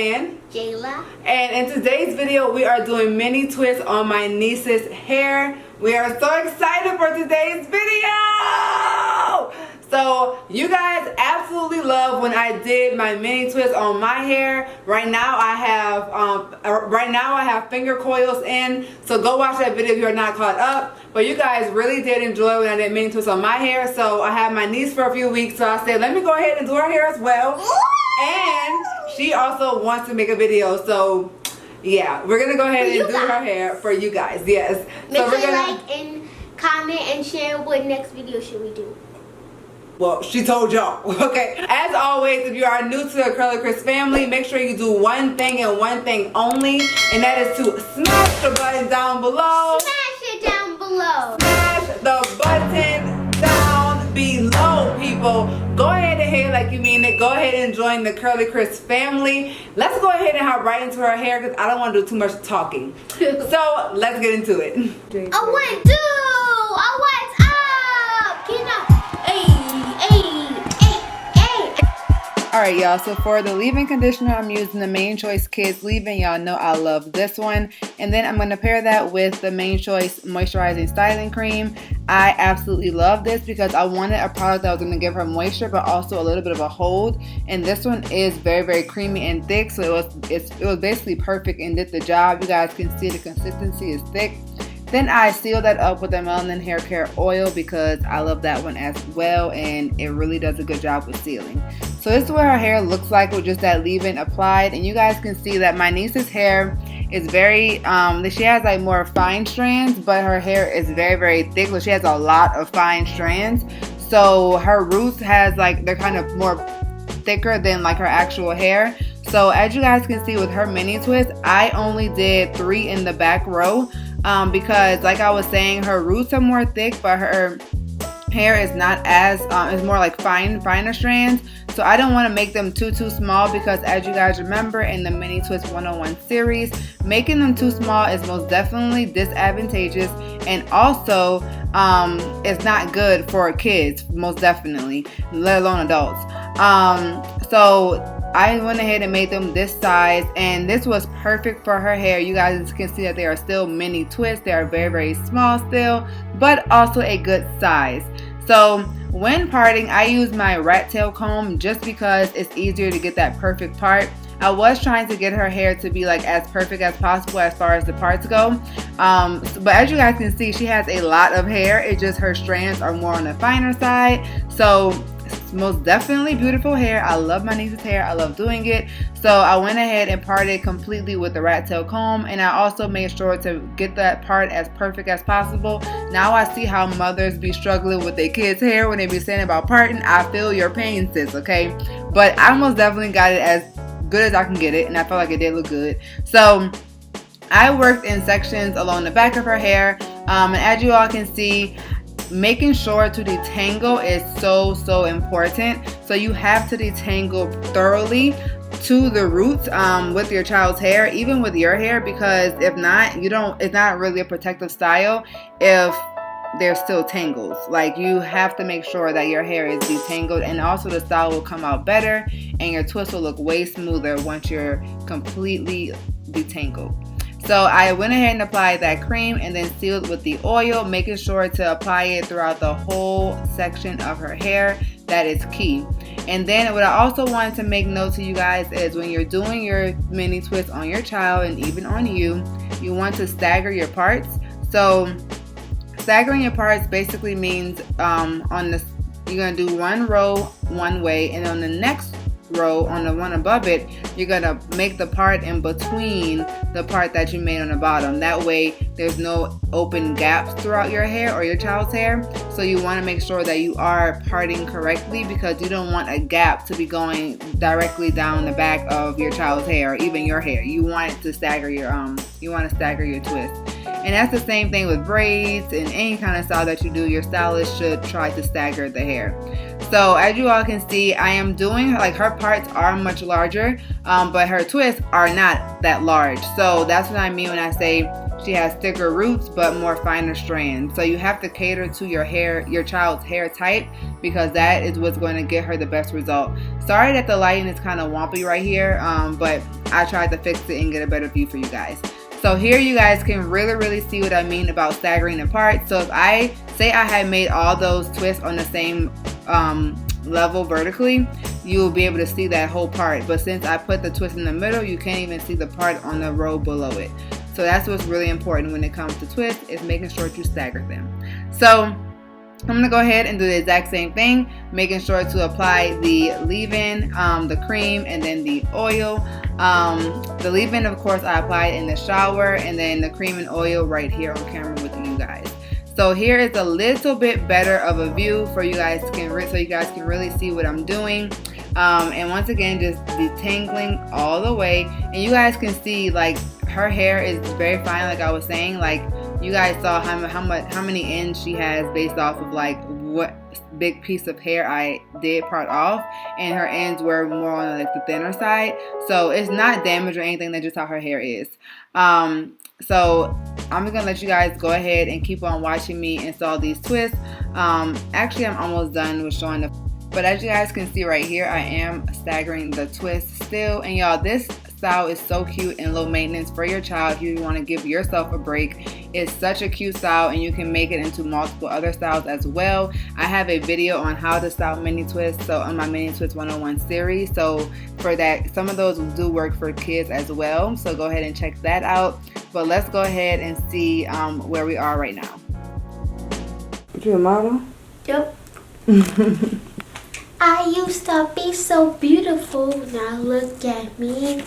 and Jayla. And in today's video, we are doing mini twists on my niece's hair. We are so excited for today's video! So you guys absolutely love when I did my mini twist on my hair. Right now I have finger coils in. So go watch that video if you're not caught up. But you guys really did enjoy when I did mini twists on my hair. So I had my niece for a few weeks. So I said, let me go ahead and do her hair as well. And she also wants to make a video. So yeah, we're gonna go ahead and do her hair for you guys. Yes. Make so sure we're gonna like and comment and share what next video should we do. Well, she told y'all. Okay. As always, if you are new to the TRELUXE family, make sure you do one thing and one thing only, and that is to smash the button down below. Smash it down below. Smash the button down below, people. Go ahead and hit it like you mean it. Go ahead and join the TRELUXE family. Let's go ahead and hop right into her hair because I don't want to do too much talking. So let's get into it. I went do. I went up. Get up. Alright y'all, so for the leave-in conditioner, I'm using the Main Choice Kids leave-in. Y'all know I love this one. And then I'm going to pair that with the Main Choice Moisturizing Styling Cream. I absolutely love this because I wanted a product that was going to give her moisture but also a little bit of a hold. And this one is very, very creamy and thick, so it was basically perfect and did the job. You guys can see the consistency is thick. Then I seal that up with the Melanin Hair Care Oil because I love that one as well, and it really does a good job with sealing. So this is what her hair looks like with just that leave-in applied, and you guys can see that my niece's hair is very, she has like more fine strands, but her hair is very, very thick, so she has a lot of fine strands. So her roots has like, they're kind of more thicker than like her actual hair. So as you guys can see with her mini twist, I only did 3 in the back row. Because like I was saying, her roots are more thick, but her hair is not as, it's more like finer strands. So I don't want to make them too small because as you guys remember in the Mini Twist 101 series, making them too small is most definitely disadvantageous, and also it's not good for kids, most definitely, let alone adults. So I went ahead and made them this size, and this was perfect for her hair. You guys can see that they are still mini twists. They are very, very small still, but also a good size. So when parting, I use my rat tail comb just because it's easier to get that perfect part. I was trying to get her hair to be like as perfect as possible as far as the parts go. But as you guys can see, she has a lot of hair. It's just her strands are more on the finer side. So most definitely beautiful hair. I love my niece's hair. I love doing it. So I went ahead and parted completely with the rat tail comb, and I also made sure to get that part as perfect as possible. Now I see how mothers be struggling with their kids' hair when they be saying about parting. I feel your pain, sis, okay? But I most definitely got it as good as I can get it, and I felt like it did look good. So I worked in sections along the back of her hair, and as you all can see, making sure to detangle is so important. So you have to detangle thoroughly to the roots with your child's hair, even with your hair, because if not, it's not really a protective style if there's still tangles. Like, you have to make sure that your hair is detangled, and also the style will come out better and your twist will look way smoother once you're completely detangled. So I went ahead and applied that cream and then sealed with the oil, making sure to apply it throughout the whole section of her hair. That is key. And then what I also wanted to make note to you guys is when you're doing your mini twist on your child and even on you, you want to stagger your parts. So staggering your parts basically means you're going to do one row one way, and on the next row, on the one above it, you're gonna make the part in between the part that you made on the bottom. That way there's no open gaps throughout your hair or your child's hair. So you want to make sure that you are parting correctly, because you don't want a gap to be going directly down the back of your child's hair or even your hair. You want it to stagger your twist. And that's the same thing with braids and any kind of style that you do. Your stylist should try to stagger the hair. So as you all can see, I am doing, like, her parts are much larger, but her twists are not that large. So that's what I mean when I say She has thicker roots but more finer strands. So you have to cater to your child's hair type, because that is what's going to get her the best result. Sorry that the lighting is kind of wompy right here, but I tried to fix it and get a better view for you guys. So here you guys can really see what I mean about staggering apart. So if I say I had made all those twists on the same level vertically, you will be able to see that whole part. But since I put the twist in the middle, you can't even see the part on the row below it. So that's what's really important when it comes to twists, is making sure to stagger them. So I'm going to go ahead and do the exact same thing, making sure to apply the leave-in, the cream, and then the oil. The leave-in, of course, I applied in the shower, and then the cream and oil right here on camera with you guys. So here is a little bit better of a view for you guys, so you guys can really see what I'm doing. And once again, just detangling all the way, and you guys can see like her hair is very fine, like I was saying. Like you guys saw how many ends she has based off of like what big piece of hair I did part off, and her ends were more on like the thinner side. So it's not damaged or anything, that's just how her hair is. So I'm just gonna let you guys go ahead and keep on watching me install these twists. Actually, I'm almost done with showing the, but as you guys can see right here, I am staggering the twist still. And y'all, this style is so cute and low maintenance for your child if you want to give yourself a break. It's such a cute style, and you can make it into multiple other styles as well. I have a video on how to style mini twists, so on my mini twist 101 series. So for that, some of those do work for kids as well, so go ahead and check that out. But let's go ahead and see where we are right now. You a model? Yep. I used to be so beautiful, now look at me.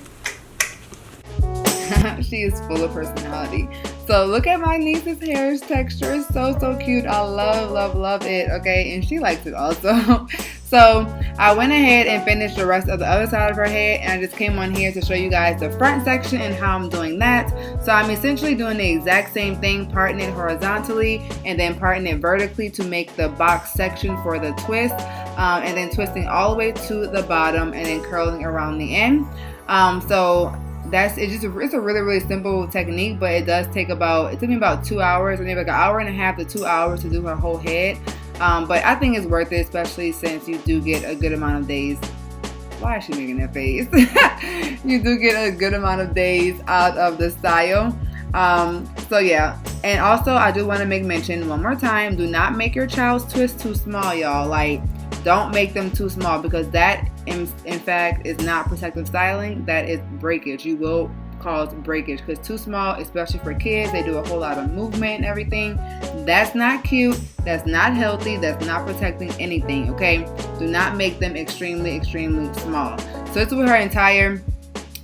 She is full of personality. So look at my niece's hair texture. It's so cute. I love it. Okay, and she likes it also. So I went ahead and finished the rest of the other side of her head, and I just came on here to show you guys the front section and how I'm doing that. So I'm essentially doing the exact same thing, parting it horizontally and then parting it vertically to make the box section for the twist, and then twisting all the way to the bottom and then curling around the end. So it's a really simple technique, but it took me about 2 hours, maybe like an hour and a half to 2 hours to do her whole head. But I think it's worth it, especially since you do get a good amount of days. Why is she making that face? You do get a good amount of days out of the style. So yeah, and also I do want to make mention one more time, do not make your child's twist too small, y'all. Like, don't make them too small, because that in fact is not protective styling, that is breakage. You will cause breakage, because too small, especially for kids, they do a whole lot of movement and everything. That's not cute, that's not healthy, that's not protecting anything. Okay, do not make them extremely small. So this is what her entire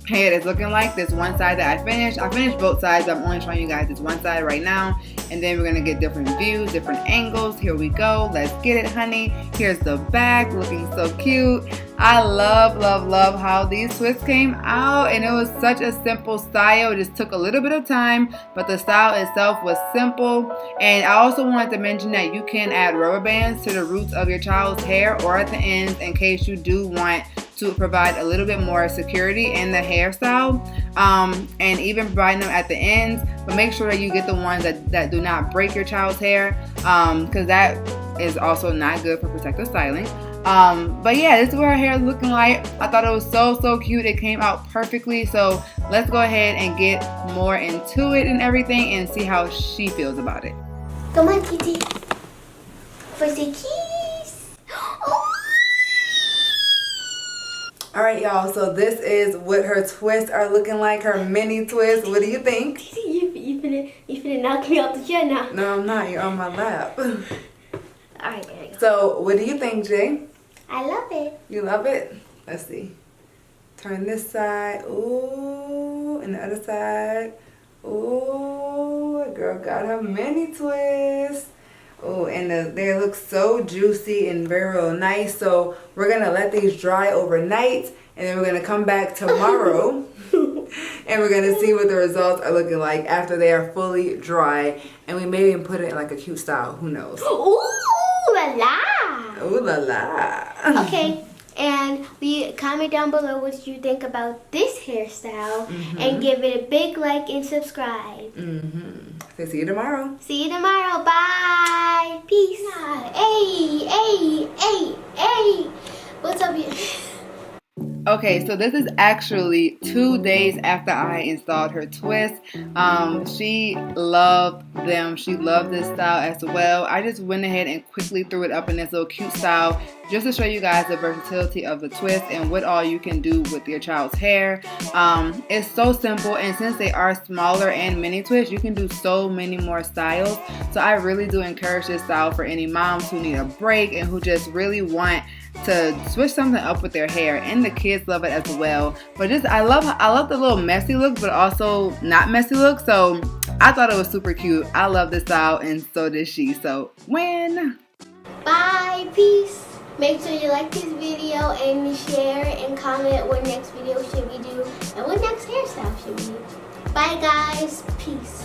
head is looking like. This one side that I finished both sides, but I'm only showing you guys this one side right now, and then we're gonna get different views, different angles. Here we go, let's get it, honey. Here's the back, looking so cute. I love how these twists came out, and it was such a simple style. It just took a little bit of time, but the style itself was simple. And I also wanted to mention that you can add rubber bands to the roots of your child's hair or at the ends, in case you do want to provide a little bit more security in the hairstyle, and even providing them at the ends. But make sure that you get the ones that do not break your child's hair, because that is also not good for protective styling. But yeah, this is what her hair is looking like. I thought it was so cute. It came out perfectly. So let's go ahead and get more into it and everything, and see how she feels about it. Come on, Titi. For the keys. Oh. Alright, y'all, so this is what her twists are looking like, her mini twist. What do you think? You finna knock me off the chair now. No, I'm not. You're on my lap. Alright, there we go. So, what do you think, Jay? I love it. You love it? Let's see. Turn this side. Ooh, and the other side. Ooh, girl got her mini twist. Oh, and they look so juicy and very real nice. So we're going to let these dry overnight, and then we're going to come back tomorrow and we're going to see what the results are looking like after they are fully dry. And we may even put it in like a cute style. Who knows? Ooh la la. Ooh la la. Okay, And comment down below what you think about this hairstyle. And give it a big like and subscribe. So see you tomorrow. See you tomorrow. Bye. Peace. Hey, hey, hey, hey. What's up here? Okay, so this is actually 2 days after I installed her twists. She loved them. She loved this style as well. I just went ahead and quickly threw it up in this little cute style just to show you guys the versatility of the twist and what all you can do with your child's hair. It's so simple, and since they are smaller and mini twists, you can do so many more styles. So I really do encourage this style for any moms who need a break and who just really want to switch something up with their hair, and the kids love it as well. But just I love the little messy look, but also not messy look. So I thought it was super cute. I love this style, and so did she. So win. Bye. Peace. Make sure you like this video and share and comment what next video should we do and what next hairstyle should we do. Bye guys. Peace.